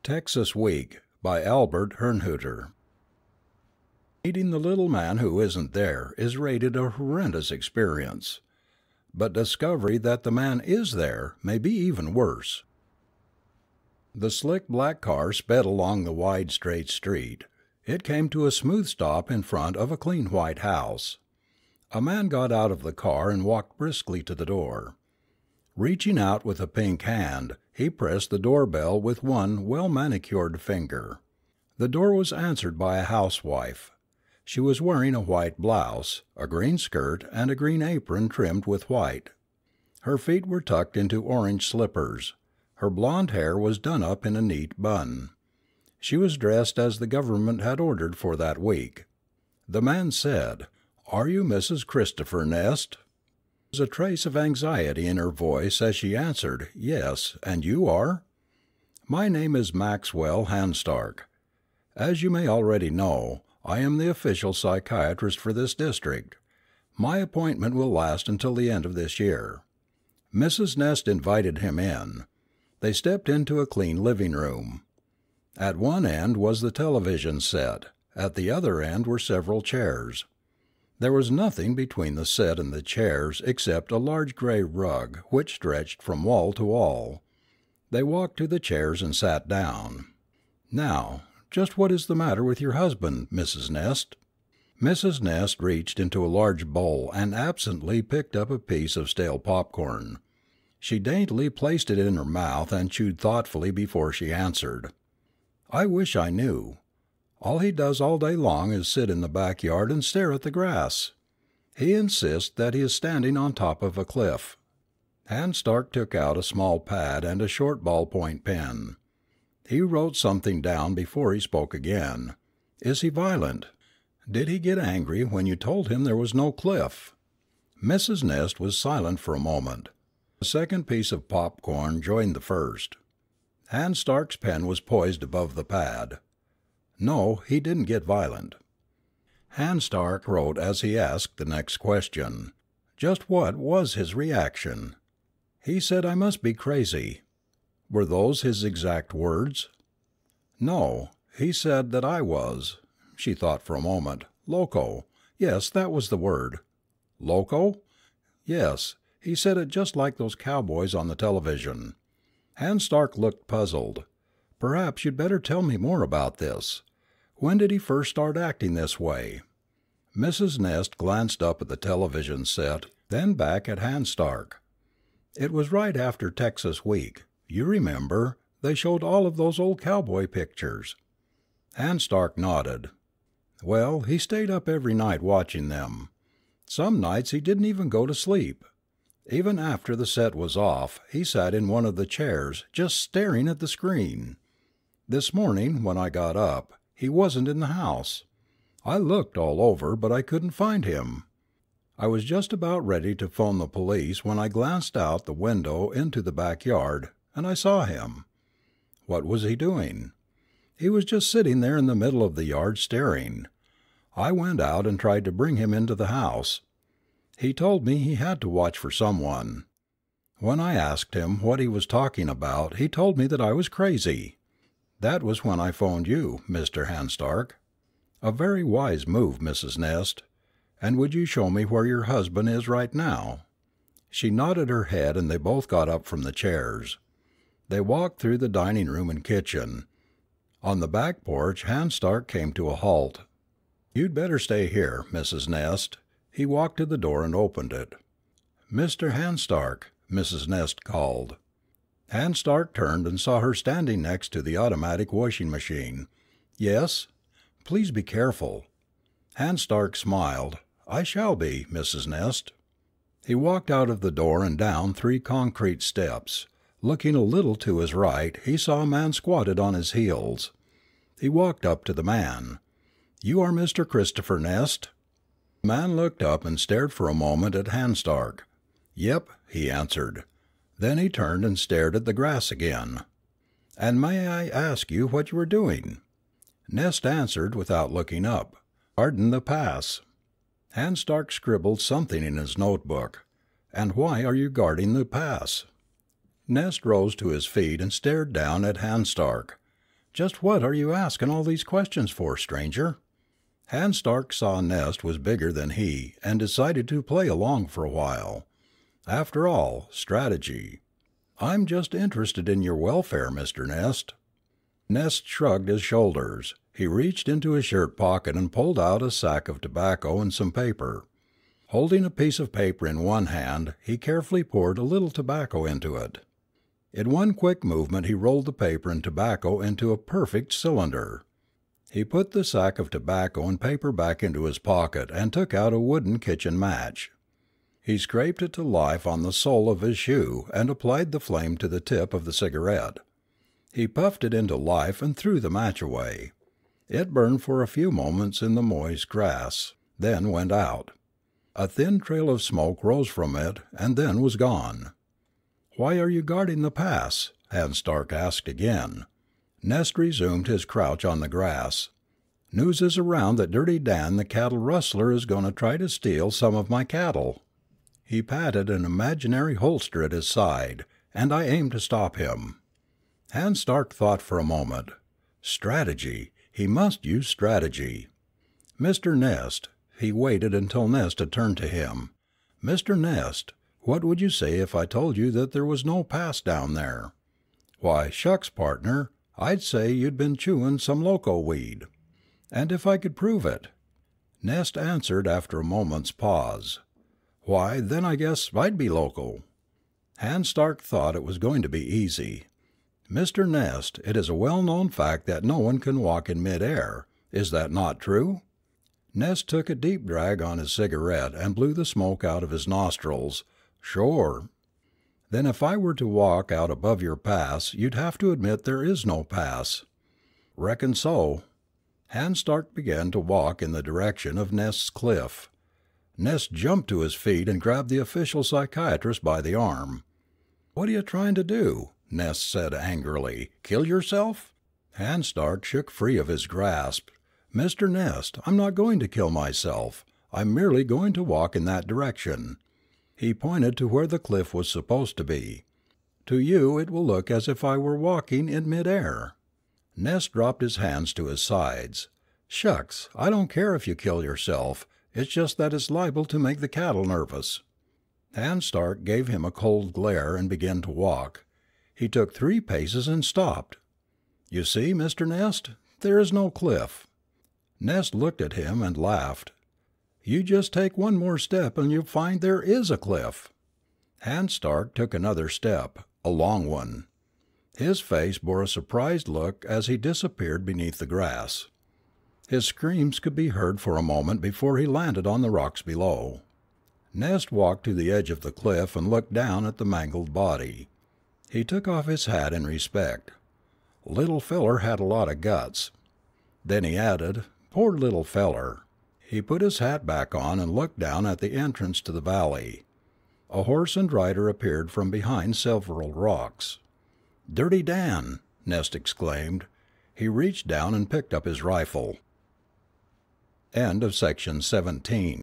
Texas Week by Albert Herrnhuter. Meeting the little man who isn't there is rated a horrendous experience, but discovery that the man is there may be even worse. The slick black car sped along the wide straight street. It came to a smooth stop in front of a clean white house. A man got out of the car and walked briskly to the door. Reaching out with a pink hand, he pressed the doorbell with one well-manicured finger. The door was answered by a housewife. She was wearing a white blouse, a green skirt, and a green apron trimmed with white. Her feet were tucked into orange slippers. Her blonde hair was done up in a neat bun. She was dressed as the government had ordered for that week. The man said, "Are you Mrs. Christopher Nest?" There was a trace of anxiety in her voice as she answered, "Yes, and you are?" "My name is Maxwell Hanstark. As you may already know, I am the official psychiatrist for this district. My appointment will last until the end of this year." Mrs. Nest invited him in. They stepped into a clean living room. At one end was the television set. At the other end were several chairs. There was nothing between the set and the chairs except a large gray rug which stretched from wall to wall. They walked to the chairs and sat down. "Now, just what is the matter with your husband, Mrs. Nest?" Mrs. Nest reached into a large bowl and absently picked up a piece of stale popcorn. She daintily placed it in her mouth and chewed thoughtfully before she answered. "I wish I knew. All he does all day long is sit in the backyard and stare at the grass. He insists that he is standing on top of a cliff." Hanstark took out a small pad and a short ballpoint pen. He wrote something down before he spoke again. "Is he violent? Did he get angry when you told him there was no cliff?" Mrs. Nest was silent for a moment. The second piece of popcorn joined the first. Hanstark's pen was poised above the pad. "No, he didn't get violent." Hanstark wrote as he asked the next question. Just what was his reaction? "He said I must be crazy." Were those his exact words? "No, he said that I was." She thought for a moment. "Loco. Yes, that was the word." "Loco?" "Yes, he said it just like those cowboys on the television." Hanstark looked puzzled. "Perhaps you'd better tell me more about this. When did he first start acting this way?" Mrs. Nest glanced up at the television set, then back at Hanstark. "It was right after Texas Week. You remember, they showed all of those old cowboy pictures." Hanstark nodded. "Well, he stayed up every night watching them. Some nights he didn't even go to sleep. Even after the set was off, he sat in one of the chairs, just staring at the screen. This morning, when I got up, he wasn't in the house. I looked all over, but I couldn't find him. I was just about ready to phone the police when I glanced out the window into the backyard, and I saw him." "What was he doing?" "He was just sitting there in the middle of the yard staring. I went out and tried to bring him into the house. He told me he had to watch for someone. When I asked him what he was talking about, he told me that I was crazy. That was when I phoned you, Mr. Hanstark." "A very wise move, Mrs. Nest. And would you show me where your husband is right now?" She nodded her head and they both got up from the chairs. They walked through the dining room and kitchen. On the back porch Hanstark came to a halt. "You'd better stay here, Mrs. Nest." He walked to the door and opened it. "Mr. Hanstark," Mrs. Nest called. Hanstark turned and saw her standing next to the automatic washing machine. "Yes?" "Please be careful." Hanstark smiled. "I shall be, Mrs. Nest." He walked out of the door and down 3 concrete steps. Looking a little to his right, he saw a man squatted on his heels. He walked up to the man. "You are Mr. Christopher Nest?" The man looked up and stared for a moment at Hanstark. "Yep," he answered. Then he turned and stared at the grass again. "And may I ask you what you are doing?" Nest answered without looking up. "Guarding the pass." Hanstark scribbled something in his notebook. "And why are you guarding the pass?" Nest rose to his feet and stared down at Hanstark. Just what are you asking all these questions for, stranger?" Hans Stark saw Nest was bigger than he and decided to play along for a while. After all, strategy. "I'm just interested in your welfare, Mr. Nest." Nest shrugged his shoulders. He reached into his shirt pocket and pulled out a sack of tobacco and some paper. Holding a piece of paper in one hand, he carefully poured a little tobacco into it. In one quick movement he rolled the paper and tobacco into a perfect cylinder. He put the sack of tobacco and paper back into his pocket and took out a wooden kitchen match. He scraped it to life on the sole of his shoe and applied the flame to the tip of the cigarette. He puffed it into life and threw the match away. It burned for a few moments in the moist grass, then went out. A thin trail of smoke rose from it and then was gone. "Why are you guarding the pass?" Hans Stark asked again. Nest resumed his crouch on the grass. "News is around that Dirty Dan the cattle rustler is going to try to steal some of my cattle." He patted an imaginary holster at his side, "and I aim to stop him." Hans Stark thought for a moment. Strategy. He must use strategy. "Mr. Nest." He waited until Nest had turned to him. "Mr. Nest, what would you say if I told you that there was no pass down there?" "Why, shucks, partner, I'd say you'd been chewing some loco weed." "And if I could prove it?" Nest answered after a moment's pause. "Why, then I guess I'd be loco." Hans Stark thought it was going to be easy. "Mr. Nest, it is a well-known fact that no one can walk in mid-air. Is that not true?" Nest took a deep drag on his cigarette and blew the smoke out of his nostrils. "Sure." "Then if I were to walk out above your pass, you'd have to admit there is no pass." "Reckon so." Hans Stark began to walk in the direction of Nest's cliff. Nest jumped to his feet and grabbed the official psychiatrist by the arm. "What are you trying to do?" Nest said angrily. "Kill yourself?" Hans Stark shook free of his grasp. "Mr. Nest, I'm not going to kill myself. I'm merely going to walk in that direction." He pointed to where the cliff was supposed to be. "To you it will look as if I were walking in mid-air." Nest dropped his hands to his sides. "Shucks, I don't care if you kill yourself. It's just that it's liable to make the cattle nervous." Hans Stark gave him a cold glare and began to walk. He took 3 paces and stopped. "You see, Mr. Nest, there is no cliff." Nest looked at him and laughed. "You just take one more step and you'll find there is a cliff." Hans Stark took another step, a long one. His face bore a surprised look as he disappeared beneath the grass. His screams could be heard for a moment before he landed on the rocks below. Nest walked to the edge of the cliff and looked down at the mangled body. He took off his hat in respect. "Little feller had a lot of guts." Then he added, "Poor little feller." He put his hat back on and looked down at the entrance to the valley. A horse and rider appeared from behind several rocks. "Dirty Dan!" Nest exclaimed. He reached down and picked up his rifle. End of section 17.